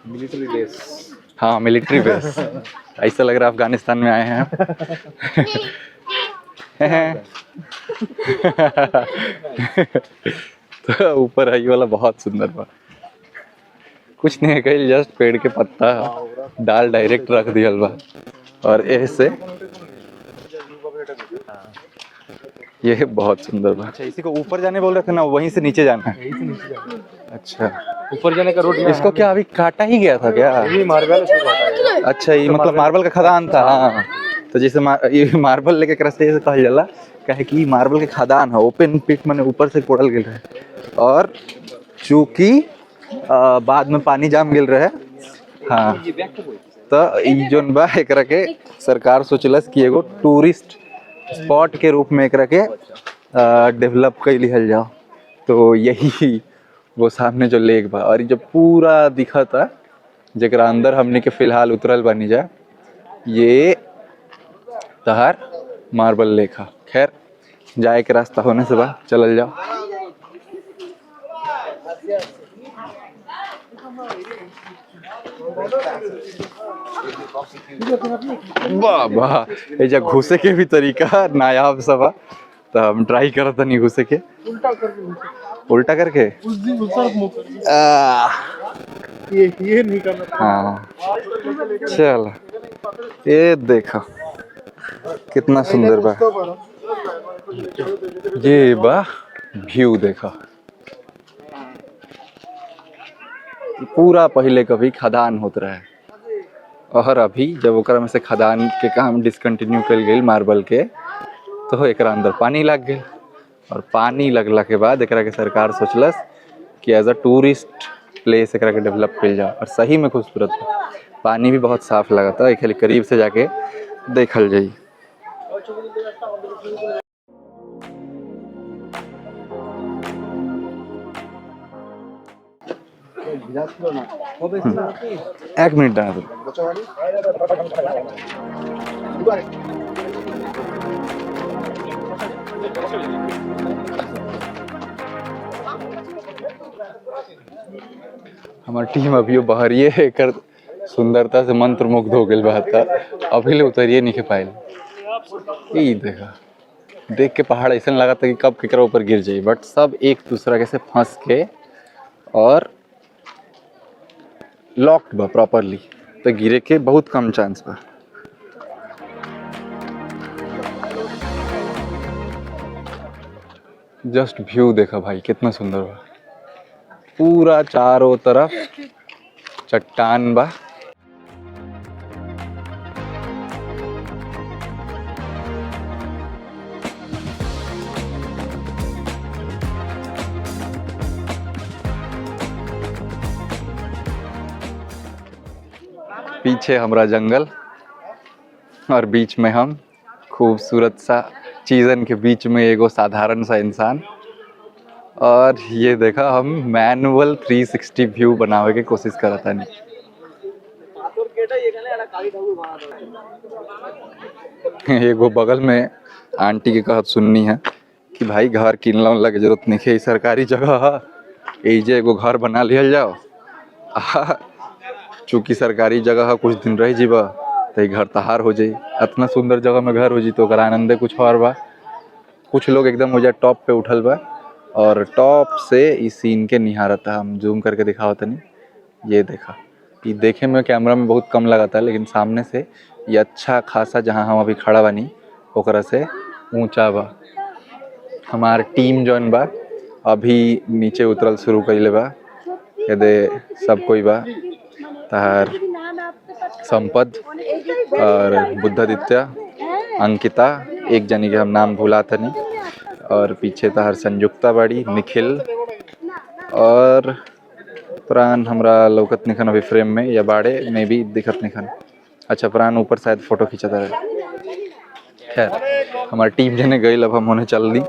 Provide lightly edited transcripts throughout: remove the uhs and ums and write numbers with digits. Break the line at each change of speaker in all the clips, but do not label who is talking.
Military base. हाँ, military base. ऐसा लग रहा है अफगानिस्तान में आए हैं। तो ऊपर आई वाला बहुत सुंदर बा। कुछ नहीं कहीं, जस्ट पेड़ के पत्ता डाल डायरेक्ट रख दिया बा और ऐसे ये बहुत सुंदर बा। अच्छा, इसी को ऊपर जाने बोल रहे थे ना, वहीं से नीचे जाना है? अच्छा,
ऊपर जाने का रोड
इसको क्या अभी काटा ही गया था क्या?
ये मार्बल
अच्छा, ये मतलब मार्बल का खदान था। हाँ, तो जैसे ये मार्बल लेके रास्ते से कहा जाला, कहे कि मार्बल के खदान है, ओपन पिट मैंने ऊपर से कोड़ल गिर रहा है और चूंकि बाद में पानी जाम गिल रहा है। हाँ, तो ई जोन बा एकरा के सरकार सोचलस कि एगो टूरिस्ट स्पॉट के रूप में एकरा के डेवलप कर लिहल जाओ। तो यही वो सामने जो लेक बा और जो पूरा दिखता जरा अंदर हमने के फिलहाल उतरल बनी जा, ये तहार मार्बल लेक है। खैर, जाए के रास्ता होने से बा, चलल जाओ। वाह वाह, एजा घुसे के भी तरीका नायाब सब, तो हम ट्राई करत नहीं घुसे के। उल्टा करके
ये नहीं करना।
हाँ, चल ये देखो कितना सुंदर बा। ये बा व्यू देखो, पूरा पहले कभी खदान होत रहा है और अभी जब ओकरा में से खदान के काम डिसकंटिन्यू कर गई मार्बल के, तो एकरा अंदर पानी लग गई और पानी लगला के बाद एकरा के सरकार सोचलस कि एज अ टूरिस्ट प्लेस एकरा के डेवलप कर जाओ। और सही में खूबसूरत था, पानी भी बहुत साफ लगा था। एक खाली करीब से जाके देखल जाई। एक मिनट डाल हमार टीम अभी बहरिए एकर सुंदरता से मंत्र मुग्ध हो गई बात था। अभी ले उतरिए नहीं के पाइल। ई देखा, देख के पहाड़ ऐसा लगा था कि कब केकरा ऊपर गिर जाए, बट सब एक दूसरा के से फंस के और लॉक्ड बा प्रॉपरली, तो गिरे के बहुत कम चांस बा। जस्ट व्यू देखा भाई, कितना सुंदर बा। पूरा चारों तरफ चट्टान बा। पीछे हमरा जंगल और बीच में हम खूबसूरत सा चीज़न के बीच में एगो साधारण सा इंसान। और ये देखा, हम मैनुअल 360 व्यू बनावे के कोशिश करता नहीं। एगो बगल में आंटी के कहत सुननी है कि भाई घर किनला उनला के जरूरत नहीं है, सरकारी जगह है, एजे एगो घर बना लिया जाओ। चूँकि सरकारी जगह है, कुछ दिन रह जीबा तो घर तहार हो जाई। इतना सुंदर जगह में घर हो जी तो आनंदे कुछ और बा। कुछ लोग एकदम हो जाए टॉप पे उठल बा और टॉप से इस सीन के निहारता। हम जूम करके दिखाओ तनी, ये देखा, ये देखे में कैमरा में बहुत कम लगा था, लेकिन सामने से ये अच्छा खासा जहाँ हम अभी खड़ा बानी ओकरा से ऊंचा बा। हमार टीम जौन बा अभी नीचे उतरल शुरू कइले बा। यदे सब कोई बा, तार संपद और बुद्धादित्य, अंकिता, एक जनी के हम नाम भूला तनी, और पीछे तार संयुक्ता बाड़ी, निखिल और प्राण हमरा लौकत निखन अभी फ्रेम में, या बाड़े में भी दिखत निखन। अच्छा, प्राण ऊपर शायद फोटो खींचता है। खैर हमारी टीम जने गई, अब हम उन्हें चल दी।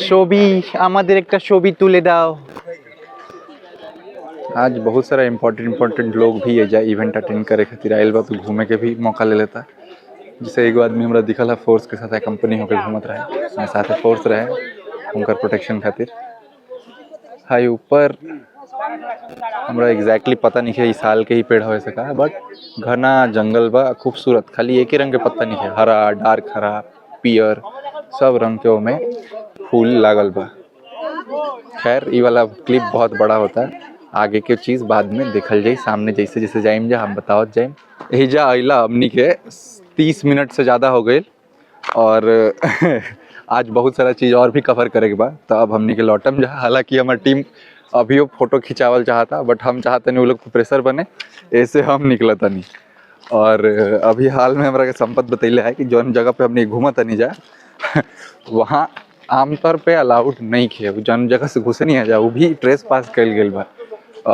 ছবি আমাদের একটা ছবি তুলে দাও। आज बहुत सारा इम्पोर्टेंट लोग भी है जा इवेंट अटेंड करे खातिर आयल बा, तो घूमे के भी मौका ले लेता। जैसे एगो आदमी हमरा दिखल है फोर्स के साथ कंपनी होकर घूमत रहे, मेरे साथ फोर्स रहे उनकर प्रोटेक्शन खातिर। हाई ऊपर हमरा एग्जैक्टली पता नहीं है इस साल के ही पेड़ हो सका, बट घना जंगल बा खूबसूरत, खाली एक ही रंग के पत्ता नहीं है, हरा डार्क हरा पियर सब रंग के में फूल लागल बा। खैर ये वाला क्लिप बहुत बड़ा होता है, आगे के चीज़ बाद में देखल जाए, सामने जैसे जैसे जाइम जा हम बतावत जाइम। यही जा अला हमनी के 30 मिनट से ज़्यादा हो गए और आज बहुत सारा चीज़ और भी कवर करे के बा, तो अब हमनी के लौटम जा। हालांकि हमारी टीम अभी वो फोटो खिंचावल चाहता, बट हम चाहते नहीं वो लोग प्रेशर बने, ऐसे हम निकलता नहीं। और अभी हाल में हमारा संपत बतैले है कि जौन जगह पे हमने घूमा नहीं जा वहाँ आमतौर पे अलाउड नहीं खे, जौन जगह से घुसे नहीं है जा वो भी ट्रेस पास कल गई बा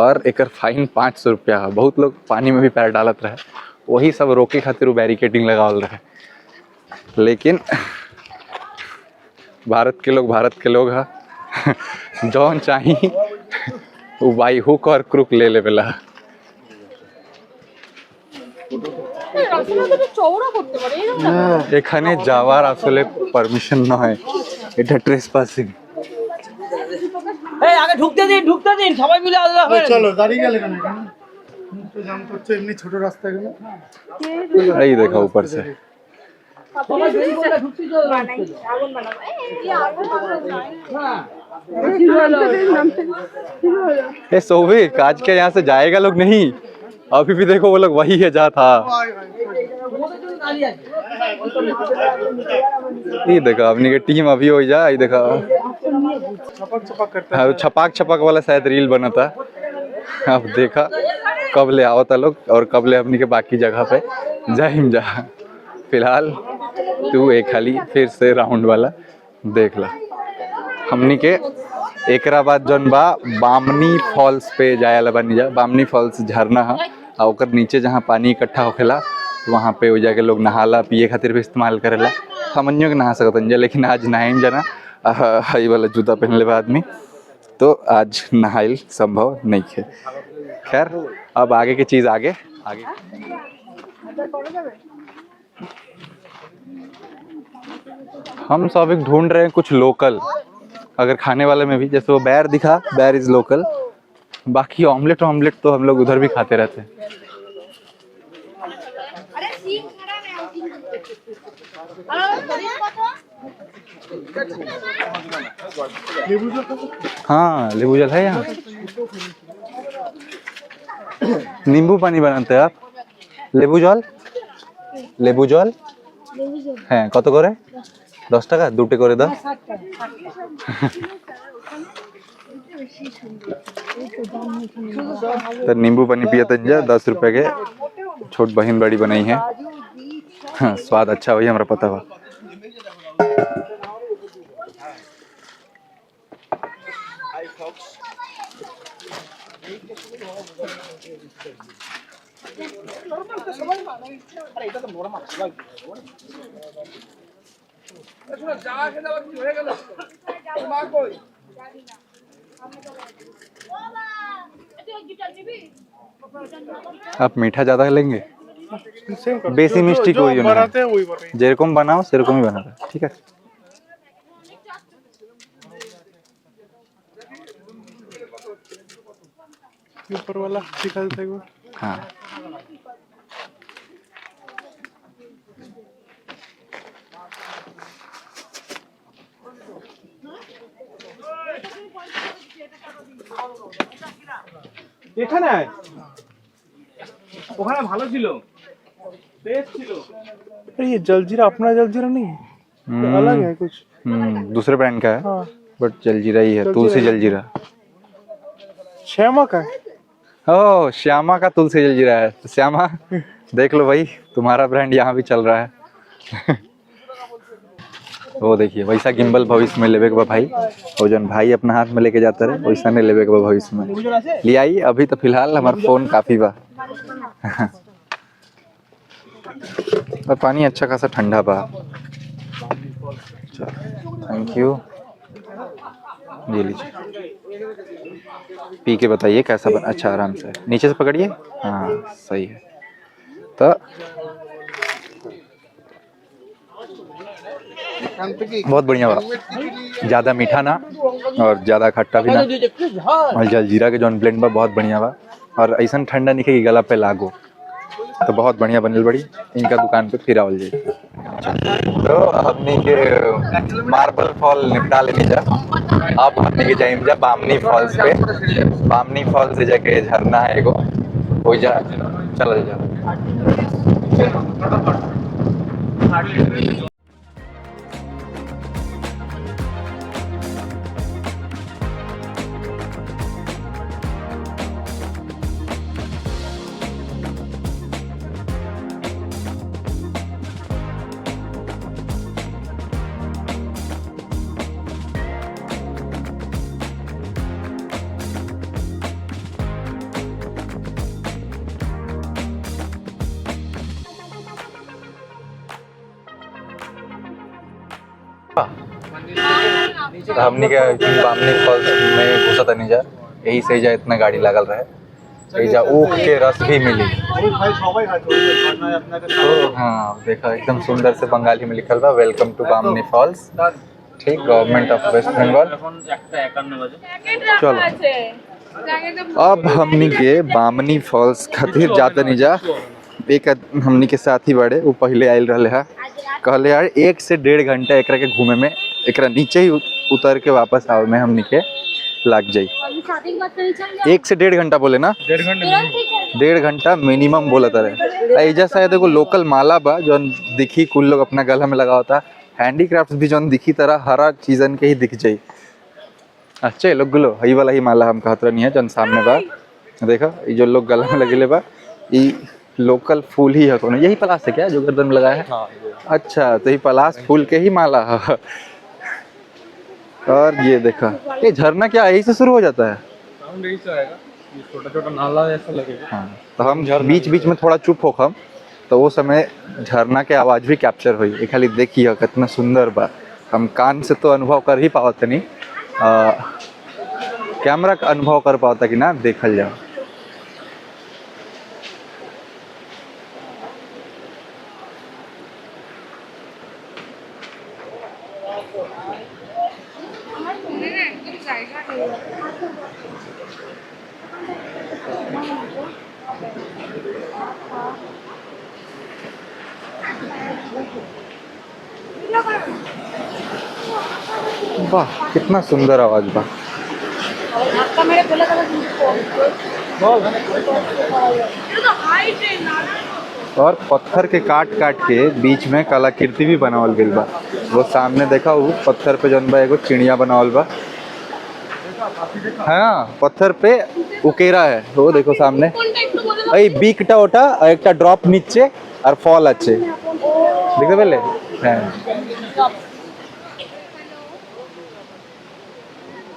और एक फाइन 500 रुपया है। बहुत लोग पानी में भी पैर डालत रहे, वही सब रोके खातिर वो बैरिकेडिंग लगावल रहे। लेकिन भारत के लोग है जौन चाहिए वो बाई हुक और क्रुक ले लेवेला। এখানে যাওয়ার আসলে পারমিশন নয়, এটা ট্রেসপাসিং।
এই আগে ঢুকতে দিন সবাই মিলে আলাদা হয়ে
চলো দাঁড়িয়ে গেলে কেন এখানে? তো জাম করছে এমনি ছোট রাস্তা এখানে।
এই দেখো ऊपर से
সবাই বেরিয়ে পড়ে ঢুকতে চলো
আগুন বানাবো এই আগুন বানাবো
হ্যাঁ
ए सोविक आज के यहाँ से जाएगा लोग नहीं, अभी भी देखो वो लोग वही है जहाँ था। ये देखो अपनी की टीम अभी हो जा, ये देखो
छपक
छपाक वाला शायद रील बना था। अब देखा कब ले आओ था लोग और कब ले अपनी के बाकी जगह पे जाइम जा। फिलहाल तू एक खाली फिर से राउंड वाला देख ला। हमनी के एकरा बाद जौन बा बामनी फॉल्स पे जाए बनी जा। बामनी फॉल्स झरना है और ओकर नीचे जहाँ पानी इकट्ठा होखेला वहाँ पे हो जाके लोग नहाला पिए खातिर भी इस्तेमाल करेला। हमनियों के नहा सकतन जा, लेकिन आज नहाइम जाना हई वाला जूता पहनले बा आदमी, तो आज नहाइल संभव नहीं है। खैर अब आगे की चीज़ आगे हम सब एक ढूंढ रहे हैं कुछ लोकल, अगर खाने वाले में भी जैसे वो बैर दिखा, बैर इज लोकल। बाकी ऑमलेट तो हम लोग उधर भी खाते रहते हैं।
अरे सीन खराब है
हाँ नींबू जल है यहाँ। नींबू पानी बनाते हैं आप? लेबू जल হ্যাঁ কত করে? 10 টাকা দুটো করে দাও। तो नींबू पानी पिया तंजा 10 रुपए के छोट बहन बड़ी बनाई है। हाँ, स्वाद अच्छा हुई हमारा पता हुआ। आप मीठा ज्यादा लेंगे? बेसी मिस्टी कोई नहीं,
बनाते हैं वही बन रही
যেরকম বানাও সেরকম ही बनाता, ठीक है।
ऊपर वाला दिखा देता है एक बार।
हाँ
এখানে ওখানে ভালো ছিল, টেস্ট ছিল।
अरे ये जलजीरा अपना जलजीरा नहीं है, ये अलग है कुछ।
दूसरे ब्रांड का है,
हाँ
बट जलजीरा ही है, तुलसी जलजीरा।
श्यामा का है।
ओह श्यामा का तुलसी जलजीरा है। तो श्यामा देख लो भाई, तुम्हारा ब्रांड यहाँ भी चल रहा है। वो देखिए वैसा गिम्बल भविष्य में लेवे के बा भाई, और जन भाई अपना हाथ में लेके जाता रहे वैसा नहीं लेवे के बा भविष्य में। ले आई अभी तो फिलहाल हमारा फोन काफी बा। और पानी अच्छा खासा ठंडा बा। थैंक यू, ये लीजिए, पी के बताइए कैसा बना। अच्छा आराम से नीचे से पकड़िए, हाँ सही है। तो बहुत बढ़िया बा, ज़्यादा मीठा ना और ज़्यादा खट्टा भी ना, और जलजीरा के जौन ब्लेंड बा बहुत बढ़िया बा, और ऐसा ठंडा नहीं कि गला पे लागो, तो बहुत बढ़िया बनल बड़ी। इनका दुकान पे फिर आवल जाए। तो हमने के मार्बल फॉल निपटा लेनी जा, अब हमने के जाइम जा बामनी फॉल्स पे। बामनी फॉल्स से जाके झरना है एगो, हो जा चल जा। हमने के बामनी फॉल्स में घुसा था नहीं जा, यही से जा इतना गाड़ी लागल रहे, यही जा ऊख के रस भी मिली। तो हाँ देखा एकदम सुंदर से बंगाली में लिखल बा, वेलकम टू बामनी फॉल्स, ठीक, गवर्नमेंट ऑफ वेस्ट बंगाल। चलो अब हमनी के बामनी फॉल्स खातिर जाते नहीं जा। एक हमनी के साथी बड़े वो पहले आयल रहे है, कहले यार 1 से 1.5 घंटा एकरा के घूमे में, एकरा नीचे ही उतर के वापस आवे में हमनी के लग जाई। 1 से 1.5 घंटा बोले ना, 1.5 घंटा मिनिमम बोला तारे। ऐजा शायद एगो लोकल माला बा जौन दिखी, कुल लोग अपना गला में लगा होता, हैंडीक्राफ्ट भी जौन दिखी तरह हरा चीजन के ही दिख जाई। अच्छा लोग गुलो हई वाला ही माला हम कहत नहीं है जौन सामने बा, देखा ये जो लोग गला में लगेले बा, ये लोकल फूल ही है कौन, यही पलाश है क्या जो गर्दन में लगाया है? हाँ, अच्छा तो ये पलाश फूल के ही माला है। और ये देखा ये झरना क्या यही से शुरू हो जाता है?
छोटा छोटा नाला ऐसा लगेगा।
हाँ तो हम बीच बीच में थोड़ा चुप हो हम, तो वो समय झरना के आवाज भी कैप्चर हुई। ये खाली देखिए कितना सुंदर बा, हम कान से तो अनुभव कर ही पावत नहीं, कैमरा का अनुभव कर पाता कि ना देखल जाओ। वाह कितना सुंदर आवाज बा। और पत्थर के काट काट के बीच में कलाकृति भी बनावल गइल बा। वो सामने देखा वो पत्थर पे जौन बा एगो चिड़िया बनावल बा, हाँ पत्थर पे उकेरा है वो देखो सामने, এই বিকটা ওটা আর একটা ড্রপ নিচ্ছে আর ফল আছে দেখতে পেলে। হ্যাঁ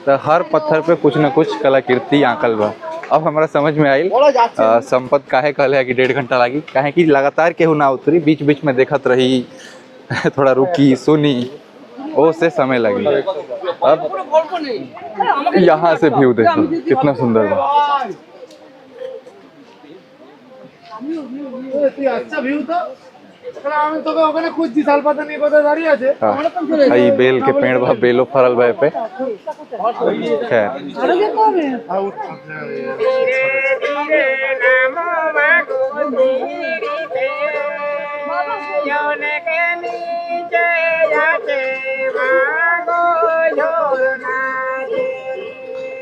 तो हर पत्थर पे कुछ न कुछ कलाकृति आंकल बा। अब हमारा समझ में आई संपत काहे कहले है कि 1.5 घंटा लगी, काहे कि लगातार केहू ना उतरी, बीच बीच में देखत रही, थोड़ा रुकी सुनी, वो से समय लगी। अब यहाँ से व्यू देखो कितना सुंदर बा।
अच्छा व्यू था, আমি তোকে ওখানে খুঁজছি সালপাতা নিয়ে কোথায় দাঁড়িয়ে আছে।
এই বেল के पेड़ बा, बेलो फरल बा पे। खैर
আরো যেতে হবে।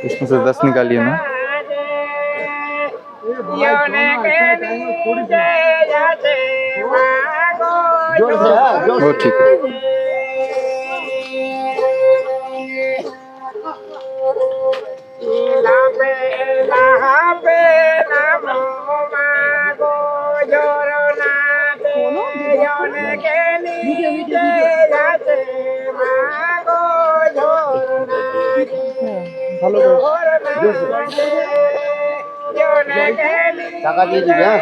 इसमें से 10 निकालिए ना। वो ठीक है।
টাকা দিয়ে দিবি হ্যাঁ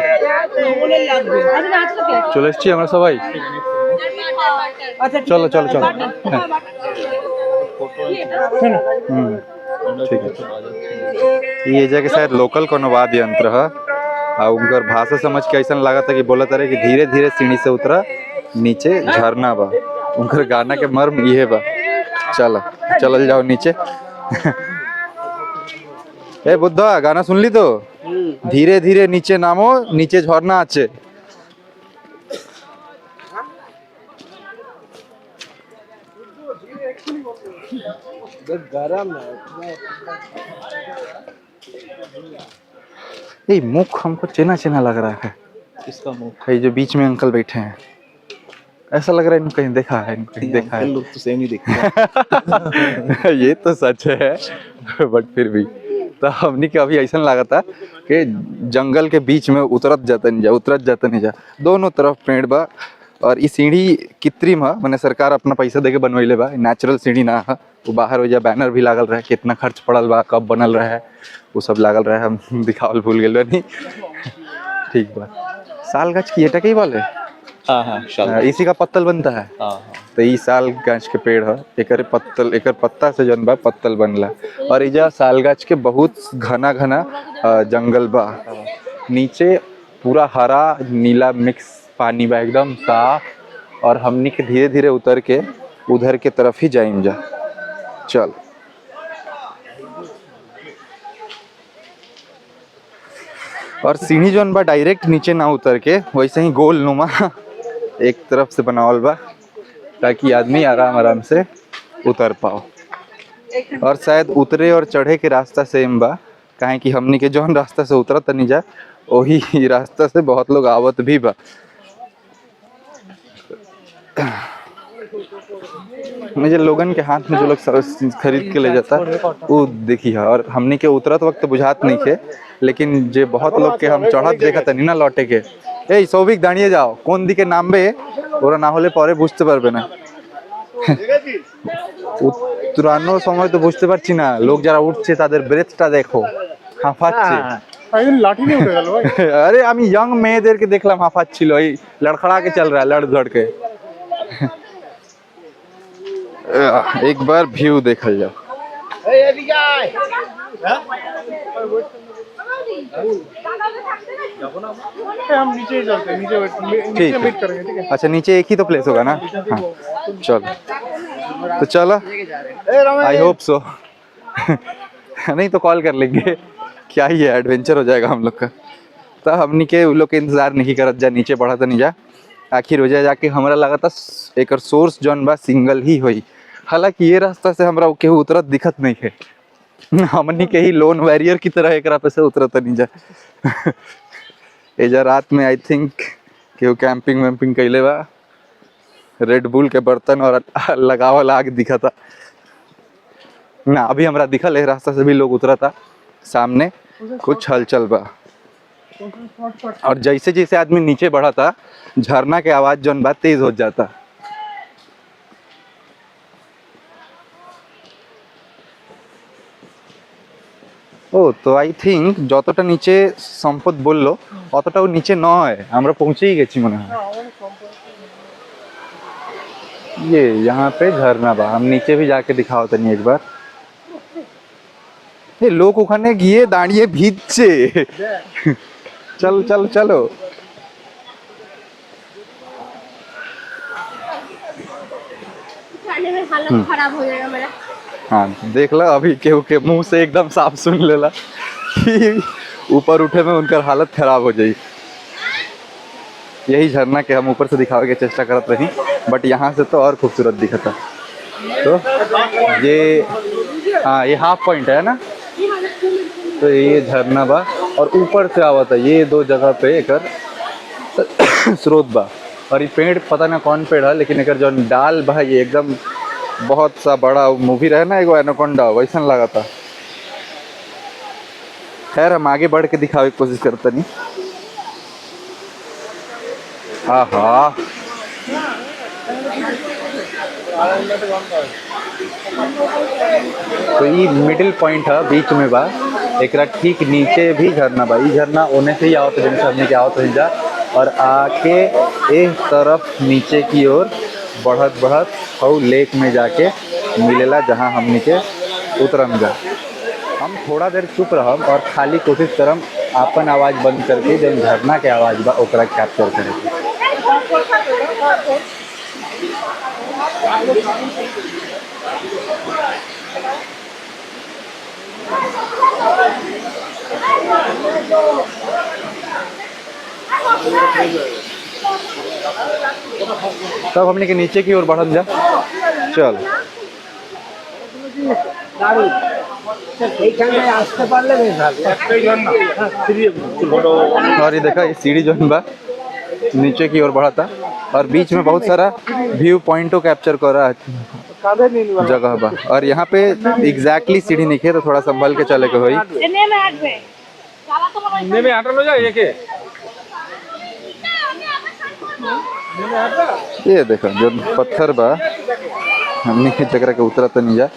চলে এসছি আমরা সবাই चलो चलो चलो ठीक है ये जगह शायद लोकल कोनो वाद्य यंत्र है और उनकर भाषा समझ के ऐसा लगा था कि बोला था कि धीरे धीरे सीढ़ी से उतरा नीचे झरना बा उनकर गाना के मर्म ये बा चलो चल जाओ नीचे ए बुद्धा गाना सुन ली तो धीरे धीरे नीचे नामो नीचे झरना आचे ये मुख हमको चेना चेना लग रहा है
किसका मुंह
ये जो बीच में अंकल बैठे हैं ऐसा लग रहा है इनको कहीं देखा है इनको कहीं देखा है
लोग तो सेम ही दिखते
ये तो सच है बट फिर भी तो हमने के अभी ऐसा लगा था कि जंगल के बीच में उतरत जाता नहीं जा दोनों तरफ पेड़ बा और ये सीढ़ी कृत्रिम है मैंने सरकार अपना पैसा देके बनवैले बा नेचुरल सीढ़ी ना है वो बाहर हो जा बैनर भी लागल रहा है कितना खर्च पड़ल बा कब बनल रहा है वो सब लागल रहा है हम दिखावल भूल गए नहीं ठीक बा साल गाछ की एटा के बोले
हाँ हाँ
इसी का पत्तल बनता है
हाँ
तो ये साल गाछ के पेड़ है एकर पत्ता से जन बा पत्तल बनला और इजा साल गाछ के बहुत घना घना जंगल बा नीचे पूरा हरा नीला मिक्स पानी बा एकदम साफ और हमनी के धीरे धीरे उतर के उधर के तरफ ही जाइम जा चल और सीढ़ी जोन बा डायरेक्ट नीचे ना उतर के वैसे ही गोल नुमा एक तरफ से बनावल बा ताकि आदमी आराम आराम से उतर पाओ और शायद उतरे और चढ़े के रास्ता सेम बा काहे कि हमनी के जौन रास्ता से उतरत नहीं जा वही रास्ता से बहुत लोग आवत भी बा मुझे लोगन के हाथ में जो लोग खरीद के ले जाता वो देखी है और हमने के उतरत वक्त बुझात नहीं थे लेकिन जे बहुत लोग के हम चढ़त देखा था ना लौटे के ए सौभिक दाঁড়িয়ে যাও কোন দিকে নামবে ওরা না হলে পরে বুঝতে পারবে না উতরানোর সময় তো বুঝতে পারছি না লোক যারা উঠছে তাদের ব্রেথটা দেখো হাঁফাচ্ছে
লাঠি নিয়ে উঠে গেল ভাই
अरे আমি यंग মেয়েদেরকে দেখলাম হাঁফাচ্ছিল এই लड़खड़ा के चल रहा है लड़ झड़ के एक बार व्यू देखल जाओ
এই এদিকে আয় हम नीचे ही चलते हैं नीचे
ठीक
मीट
है
करेंगे ठीक है
अच्छा नीचे एक ही तो प्लेस होगा ना हाँ चलो तो चलो आई होप सो नहीं तो कॉल कर लेंगे क्या ही है एडवेंचर हो जाएगा हम लोग का तो हमनी के उन लोग के इंतजार नहीं करत जा नीचे बढ़ा तो नहीं जा आखिर हो जाए जाके हमरा लगा था एक सोर्स जौन बा सिंगल ही हुई हालांकि ये रास्ता से हमरा केहू उतरत दिखत नहीं है हमनी के ही लोन वैरियर की तरह एक पे से उतरत नहीं जा एजा रात में आई थिंक केहू कैंपिंग वैम्पिंग कैले बा रेड बुल के बर्तन और लगावल आग दिखा था ना अभी हमरा दिखल है रास्ता से भी लोग उतरा था सामने कुछ हलचल बा और जैसे जैसे आदमी नीचे बढ़ा था झरना के आवाज जौन बा तेज हो जाता ও তো আই থিঙ্ক যতটা নিচে সম্পদ বললো অতটাও নিচে নয় আমরা পৌঁছেই গেছি মনে হয় ये यहाँ पे झरना बा हम नीचे भी जाके दिखाओ तनी एक बार ये लोग ওখানে গিয়ে দাঁড়িয়ে ভিজছে चलो चलो चलो
खाने में हालत खराब हो जाएगा मेरा
हाँ देख लो अभी केहू के मुंह से एकदम साफ सुन लेला कि ऊपर उठे में उनका हालत खराब हो जाए यही झरना के हम ऊपर से दिखावे के चेष्टा करत रही बट यहाँ से तो और खूबसूरत दिखा था तो ये हाँ ये हाफ पॉइंट है ना तो ये झरना बा और ऊपर से आवा था ये दो जगह पे एक स्रोत बा और ये पेड़ पता ना कौन पेड़ है लेकिन एक जो डाल बा ये एकदम बहुत सा बड़ा मूवी रहे ना एगो एनाकोंडा वैसा लगा था खैर हम आगे बढ़ के दिखावे की कोशिश करते नहीं हाँ हाँ तो ये मिडिल पॉइंट है बीच में बा एकरा ठीक नीचे भी झरना बा। ई झरना ओने से ही आवत है जैसे हमने के आवत है जा, और आके एक तरफ नीचे की ओर बढ़त बढ़त और लेक में जाके मिलेला जहाँ हमने के उतरम जा। हम थोड़ा देर चुप रहम और खाली कोशिश करम आपन आवाज़ बंद करके जब झरना के आवाज़ बा ओकरा कैप्चर करे के। तब हमने के नीचे की ओर बढ़म जा। चल और ये देखा, ये सीढ़ी जो बा नीचे की ओर बढ़ा था और बीच में बहुत सारा व्यू पॉइंटो कैप्चर कर रहा है जगह बा। और यहाँ पे एग्जैक्टली सीढ़ी नहीं है तो थोड़ा संभल के चले के होई। ये देखो जो पत्थर बा हमने की जगह के उतरा तो नहीं जा।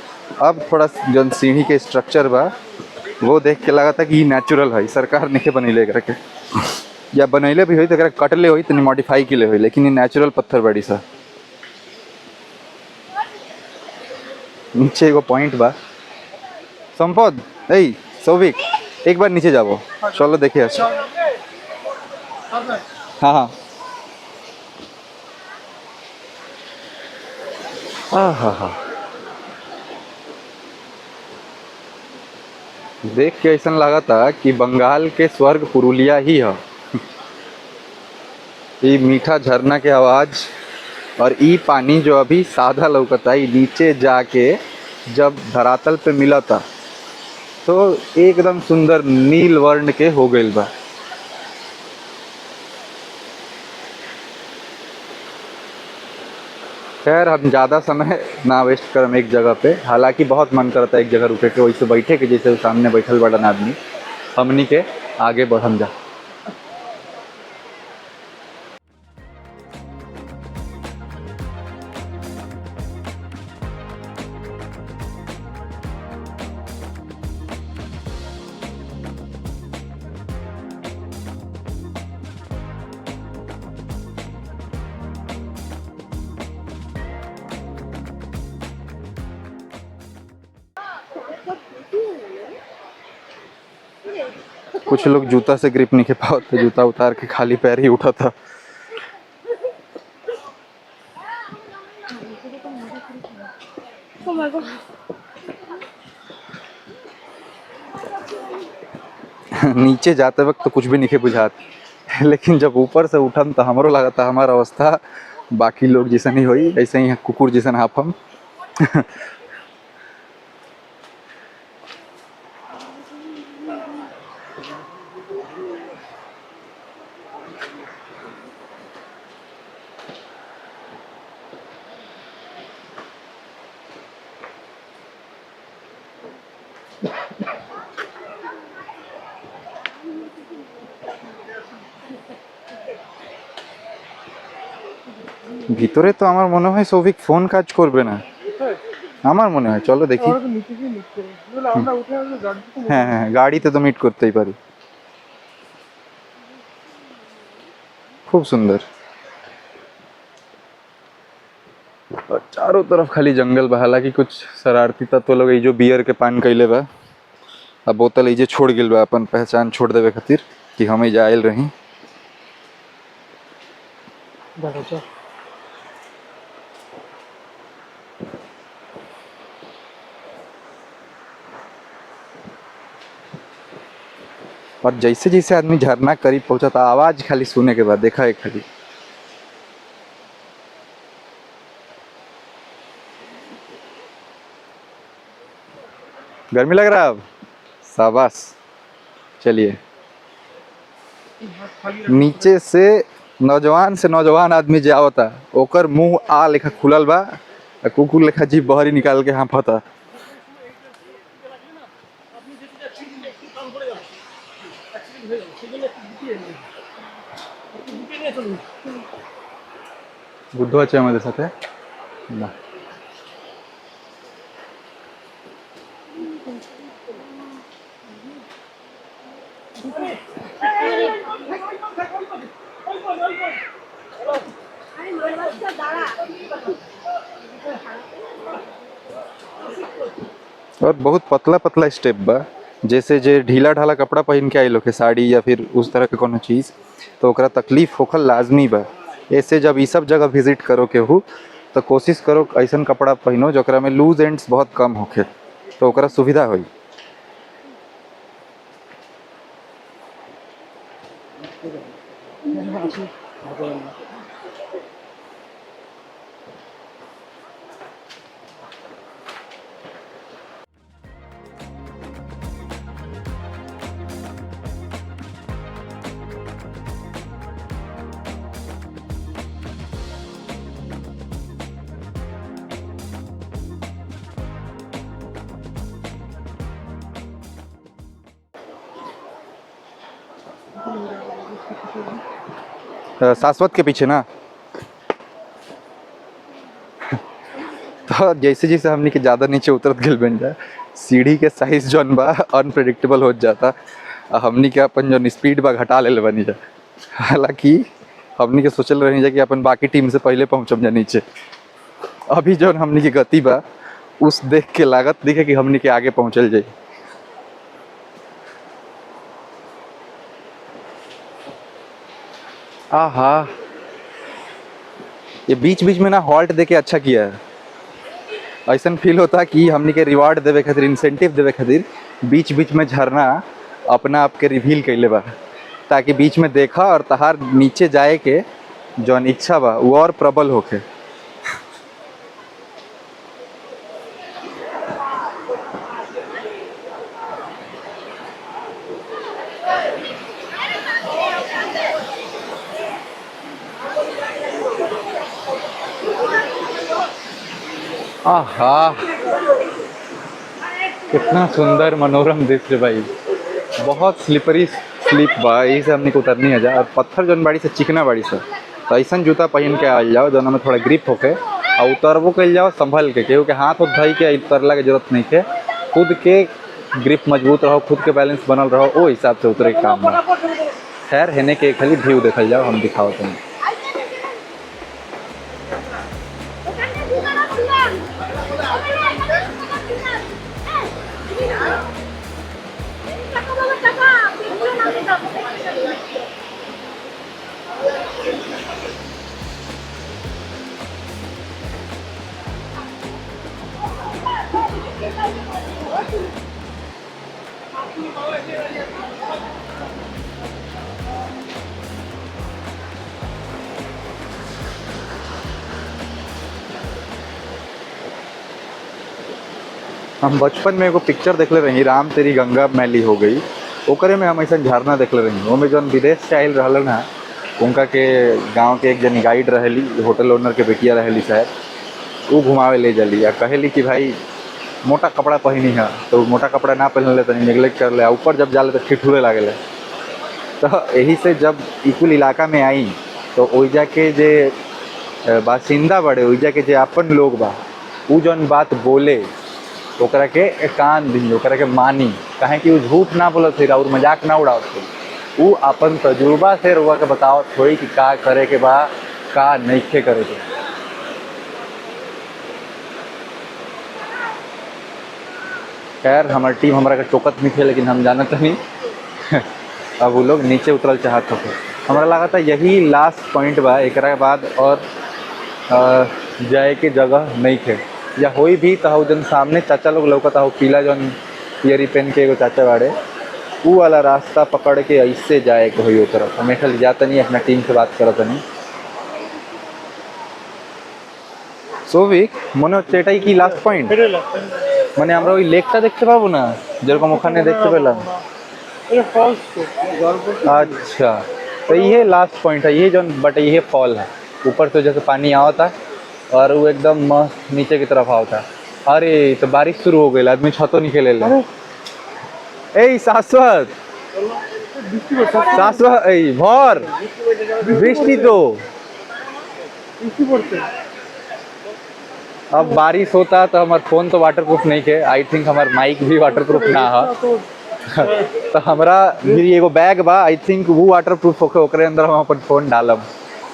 अब थोड़ा जो सीढ़ी के स्ट्रक्चर बा वो देख के लगा था कि नेचुरल है, सरकार नहीं बनैले करके, या बनैले भी हुई तो कटले हुई तो मॉडिफाई के लिए हुई, लेकिन ये नेचुरल पत्थर बड़ी सा। नीचे एगो पॉइंट बा। संपद ए सौविक एक बार नीचे जाबो, चलो देखिए। हाँ हाँ हाँ, देख के ऐसा लगा था कि बंगाल के स्वर्ग पुरुलिया ही है। ये मीठा झरना के आवाज़ और ई पानी जो अभी सादा लौकता है नीचे जाके जब धरातल पे मिला था तो एकदम सुंदर नील वर्ण के हो गई बा। खैर हम ज़्यादा समय ना वेस्ट करम एक जगह पे, हालांकि बहुत मन करता है एक जगह रुके के वैसे बैठे के जैसे सामने बैठल बड़न आदमी। हमनी के आगे बढ़म जा। कुछ लोग जूता से ग्रिप नहीं के पाते, जूता उतार के खाली पैर ही उठा था। नीचे जाते वक्त तो कुछ भी नहीं के बुझात, लेकिन जब ऊपर से उठम तो हमरो लगा था हमारा अवस्था बाकी लोग जैसा नहीं हुई, ऐसे ही कुकुर जैसा हाफम। ভিতরে তো আমার মনে হয় সৌভিক ফোন কাজ করবে না, আমার মনে হয়। চলো দেখি। হ্যাঁ হ্যাঁ গাড়িতে তো মিট করতেই পারি। খুব সুন্দর। और चारों तरफ खाली जंगल बा। हालांकि कुछ शरारती तत्व लोग जो बियर के पान कैले बा, अब बोतल इजे छोड़ गिल बा अपन पहचान छोड़ देवे खातिर कि हम एजा आयल रही। और जैसे जैसे आदमी झरना करीब पहुंचा था आवाज खाली सुने के बाद देखा है खाली गर्मी लग रहा है अब। शाबाश। चलिए नीचे से नौजवान आदमी जे आवता ओकर मुंह आ लेखा खुलल बा, कुकुर लेखा जीभ बहरी निकाल के हाँफता। बुद्धू আছে আমাদের সাথে না। और बहुत पतला पतला स्टेप बा, जैसे जे ढीला ढाला कपड़ा पहन के आइल के साड़ी या फिर उस तरह के कोनो चीज़, तो ओकरा तकलीफ होखल लाजमी बा। ऐसे जब ये सब जगह विजिट करो केहू तो कोशिश करो ऐसा कपड़ा पहनो जोकरा में लूज एंड्स बहुत कम होखे, तो ओकरा सुविधा होई। शाश्वत के पीछे ना तो जैसे जैसे हमने के ज़्यादा नीचे उतरत गल बन जाए, सीढ़ी के साइज जौन बा अनप्रेडिक्टेबल हो जाता। हमनी के अपन जौन स्पीड बा घटा ले बनी जा। हालांकि हमनी के सोचल रही जा कि अपन बाकी टीम से पहले पहुँचम जा नीचे। अभी जौन हमनी की गति बा उस देख के लागत दिखे कि हमनी के आगे पहुँचल जाए। आहा, ये बीच बीच में ना हॉल्ट देके अच्छा किया है। ऐसा फील होता कि हमनी के रिवार्ड देवे खातिर, इंसेंटिव देवे खातिर बीच बीच में झरना अपना आप के रिवील कैले बा, ताकि बीच में देखा और तहार नीचे जाए के जौन इच्छा बा वो और प्रबल होके। आहा, कितना सुंदर मनोरम दृश्य भाई। बहुत स्लिपरी स्लिप बा, यही से हमने को उतरनी है जा। और पत्थर जौन बाड़ी से चिकना बाड़ी से, तो ऐसा जूता पहन के आल जाओ जौन में थोड़ा ग्रिप होके, और उतरबो कल जाओ संभल के, केहू के हाथ धई के उतरला के जरूरत नहीं है। खुद के ग्रिप मजबूत रहो, खुद के बैलेंस बनल रहो, वो हिसाब से उतरे के काम बा। खैर हेने के खाली व्यू देखल जाओ, हम दिखाओ तुम्हें। हम बचपन में एगो पिक्चर देखले रही, राम तेरी गंगा मैली हो गई। ओकरे में हम ऐसा झरना देखले रही। वो में जौन विदेश से आयल रहलन है, उनका के गांव के एक जनी गाइड रहेली, होटल ओनर के बेटिया रहेली शायद, वो घुमावे ले जली। या कहेली कि भाई मोटा कपड़ा पहनी है, तो मोटा कपड़ा ना पहन ले, तनी नेग्लेक्ट कर ले, ऊपर जब जाले तो ठिठुरे लागेले। तो यही से जब इकुल इलाका में आई तो ओइजा के जे बासिंदा बड़े, ओइजा के जे अपन लोग बा, उ जौन बात बोले ओकरा के कान दी, ओकरा के मानी, काहे कि वो झूठ ना बोलत थे और मजाक ना उड़ावत थे। वो अपन तजुर्बा से रुआ के बतावत होई कि का करे के बा, का नइखे करे के। खैर हमारी टीम हमारा के टोकत नहीं थे, लेकिन हम जानत नहीं अब वो लोग नीचे उतरल चाहत हो। हमारा लगा था यही लास्ट पॉइंट बा, एकरा बाद और जाए के जगह नहीं थे। या होई भी तो जन सामने चाचा लोग लौकता हो, पीला जौन पियरी पहन के एगो चाचा बाड़े, वो वाला रास्ता पकड़ के ऐसे जाए के होई तरफ। हमें खाली जाता नहीं, अपना टीम से बात करता नहीं। सोविक मने হচ্ছে এটাই কি লাস্ট পয়েন্ট? মানে আমরা ওই লেকটা দেখতে পাবো না যেরকম ওখানে দেখতে পেলাম?
এটা ফলস তো।
अच्छा, तो ये लास्ट पॉइंट है, ये जो बट ये फॉल है, ऊपर से जैसे पानी आता और वो एकदम मस्त नीचे की तरफ आता। अरे तो बारिश शुरू हो गई, आदमी छतो नहीं खेले ले। ए शाश्वत शाश्वत ए भर বৃষ্টি तो
বৃষ্টি পড়ছে।
अब बारिश होता तो हमारा फोन तो वाटरप्रूफ नहीं है, आई थिंक हमारा माइक भी वाटरप्रूफ ना है। तो हमारा फिर एगो बैग बा, आई थिंक वो वाटरप्रूफ होके, ओकरे अंदर हम अपन फोन डालब।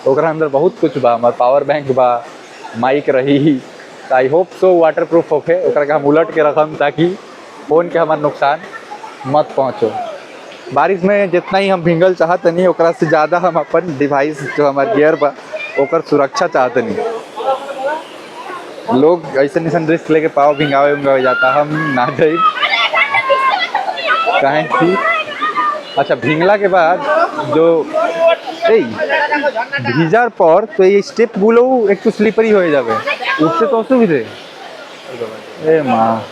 ओकरा अंदर बहुत कुछ बा, हमार पावर बैंक बा, माइक रही, I hope so water proof होके ओकरा के हम उलट के रखम ताकि फ़ोन के हमार नुकसान मत पहुँचो। बारिश में जितना ही हम भींगल चाहत नहीं ओकरा से ज़्यादा हम अपन डिवाइस जो हमार गियर बा ओकर सुरक्षा चाहत नहीं। लोग ऐसे ऐसा रिस्क लेके पाव भिंगावे उंगावे जाता, हम ना जाई काहे कि अच्छा भींगला के बाद जो भीजार पर तो ये स्टेप गुलो एक तो स्लिपरी हो जावे उठते तो असुविधे ए माँ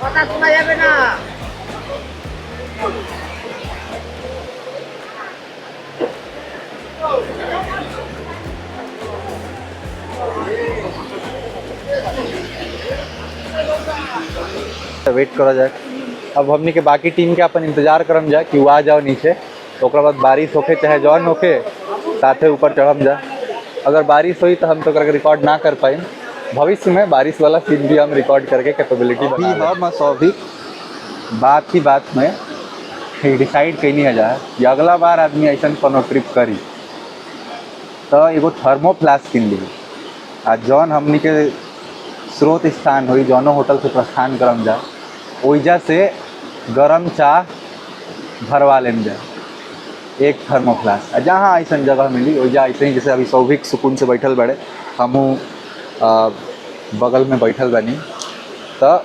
কথা শোনা যাবে না।
वेट करा जाए। अब हमनी के बाकी टीम के अपन इंतजार करम जाए कि वो आ जाओ नीचे, तो ओकरा बाद बारिश होके चाहे जौन होके साथे ऊपर चढ़म जाए। अगर बारिश हुई तो हम तो करके रिकॉर्ड ना कर पाए, भविष्य में बारिश वाला सीन भी हम रिकॉर्ड करके कैपेबिलिटी भी हम स्वाभाविक बात ही बात में डिसाइड कैनी है जाए कि अगला बार आदमी ऐसा कोनो ट्रिप करी तो एगो थर्मोफ्लास्क किन ली आ जौन हमनी के स्रोत स्थान हुई जौनो होटल से प्रस्थान करम जाए ओइजा से गरम चाह भरवा लेम जाए एक थर्मोफ्लास्क। जहाँ ऐसा जगह मिली ओइजा ऐसे ही जैसे अभी सौभिक सुकून से बैठल बड़े हमू बगल में बैठल बनी तो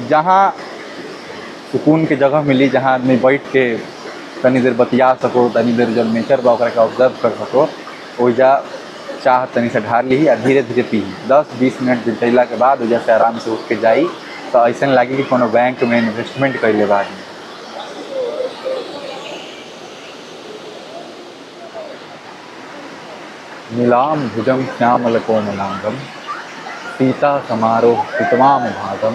जहाँ सुकून के जगह मिली जहाँ आदमी बैठ के तनी देर बतिया सको तनी देर जब नेचर बा ओकरा के ऑब्जर्व कर सको ओइजा चाह तनी से ढार ली और धीरे धीरे पी 10-20 मिनट बितैला के बाद ओइजा से आराम से उठ के जाई तो ऐसा लगी कि कोनो बैंक में इन्वेस्टमेंट कैले बा आदमी। नीलाम भुजम श्यामल कोमलांगम सीता समारोह पितवाम भागम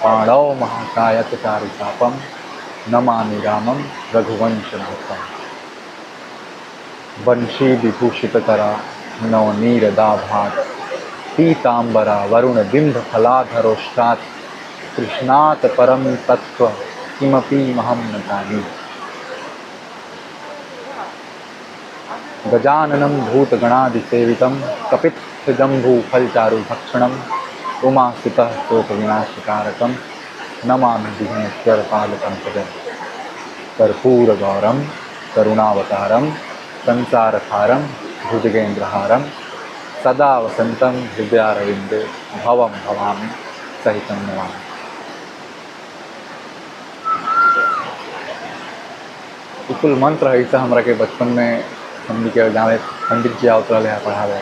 पाणव महाकायत चारुचापम नमामि रामम रघुवंशनाथम। वंशी विभूषितकरा नवनीरदाभात पीतांबरा वरुण बिंब फलाधरोष्टात् कृष्णात् परम तत्व किमपि महम न जानी। गजाननं भूतगणादिसेवितं कपित्थजम्बूफलचारुभक्षणम् उमासुतः शोकविनाशकारकं नमामि विघ्नेश्वरपादपङ्कजं। कर्पूरगौरं करुणावतारं संसारसारं भुजगेन्द्रहारं सदा वसन्तं हृदयारविन्दे भवं भवामि सहितं नमामि। बिल्कुल मंत्र है ऐसा हमरा के बचपन में हमनी के गाँव पंडित जी आवत रहे पढ़ावे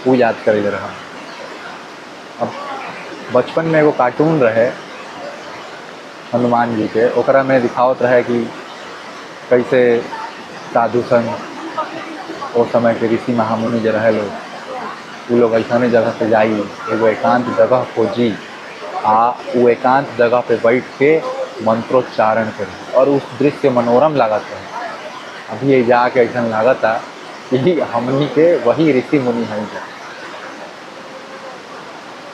वो याद करे रहा। अब बचपन में एगो कार्टून रहे हनुमान जी के ओकरा में दिखावत रहे कि कैसे साधु संत उस समय के ऋषि महामुनि जो रहे वो लोग ऐसा जगह पे जाई एगो एकांत जगह खोजी आ वो एकांत जगह पे बैठ के मंत्रोच्चारण करी और उस दृश्य मनोरम लागत है। अभी ये जाके ऐसा लागत है कि हमनी के वही ऋषि मुनि हैं।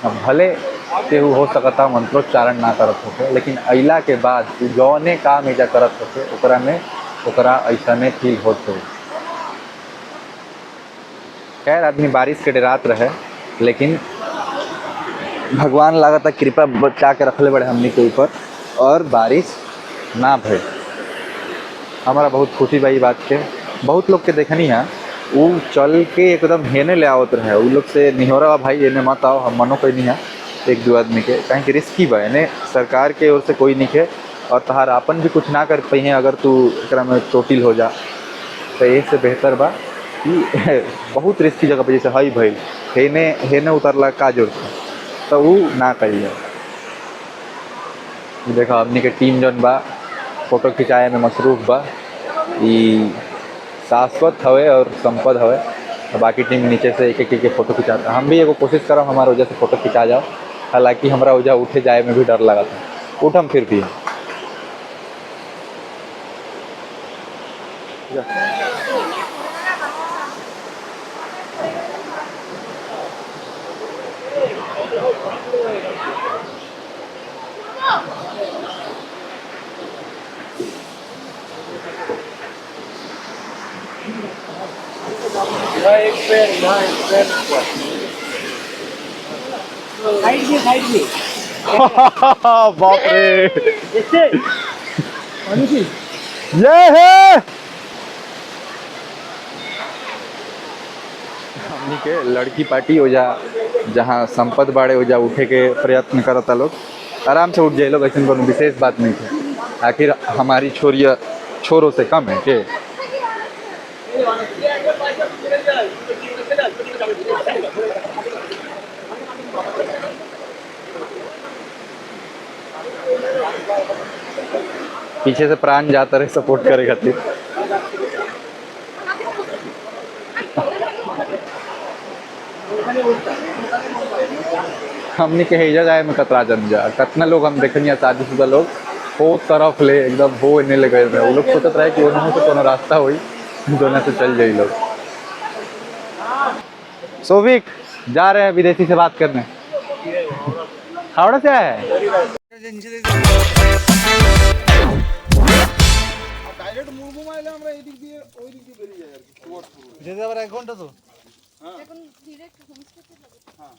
अब भले केहू हो सकता मंत्रोच्चारण ना करत होके लेकिन अइला के बाद जौने काम एजा करत होके ओकरा ऐसने फील होते। खैर आदमी बारिश के डरात रहे लेकिन भगवान लागत कृपा बचा के रखले बड़े हमनी के ऊपर और बारिश ना भइल। हमारा बहुत खुशी बा बात के। बहुत लोग के देखनी है वो चल के एकदम हेने ले आवत रहे वो लोग से निहोरा भाई एने मत आओ हम मनो कोई नहीं है एक दो आदमी के कहीं कि रिस्की बा एने सरकार के ओर से कोई नहीं है और तहार अपन भी कुछ ना कर पाई हैं अगर तू एकरा में चोटिल हो जा तो ये से बेहतर बा कि बहुत रिस्की जगह पे जैसे हई भइल हेने उतरला का जरूरत तो वो ना करिए। देखा हमनी के टीम जौन बा फोटो खिंचाए में मसरूफ बा ई शाश्वत हवे और संपद हवे। बाकी टीम नीचे से एक एक फोटो खिंचाता हम भी एगो कोशिश करम हमारा वजह से फोटो खिंचा जाओ। हालांकि हमारा वजह उठे जाए में भी डर लगा था उठम फिर भी बाप रे ये है हमनी के लड़की पार्टी हो जा जहाँ संपत बाड़े हो जा उठे के प्रयत्न करता लोग आराम से उठ जाए लोग, ऐसी कोनो विशेष बात नहीं है। आखिर हमारी छोरिया छोरों से कम है के? पीछे से प्राण जाता रहे सपोर्ट करे खातिर। हमने के हेजा जाए में कतरा जन जा कतना लोग हम देखनी शादीशुदा लोग हो तरफ ले एकदम हो इन्हें ले गए वो लोग सोचत रहे कि ओनहु से कोनो रास्ता होई दोनों से चल जाई लोग। सोविक जा रहे हैं विदेशी से बात करने। हावड़ा से आए हैं?
ডাইরেক্ট মুরগু মাইলে আমরা এই দিক দিয়ে ওই দিক দিয়ে বেরিয়ে যাই আর কি সুবর্ণপুর
যেতে আবার 1 ঘন্টা তো
এখন ডিরেক্ট হোমস্টেতে যাবো।
হ্যাঁ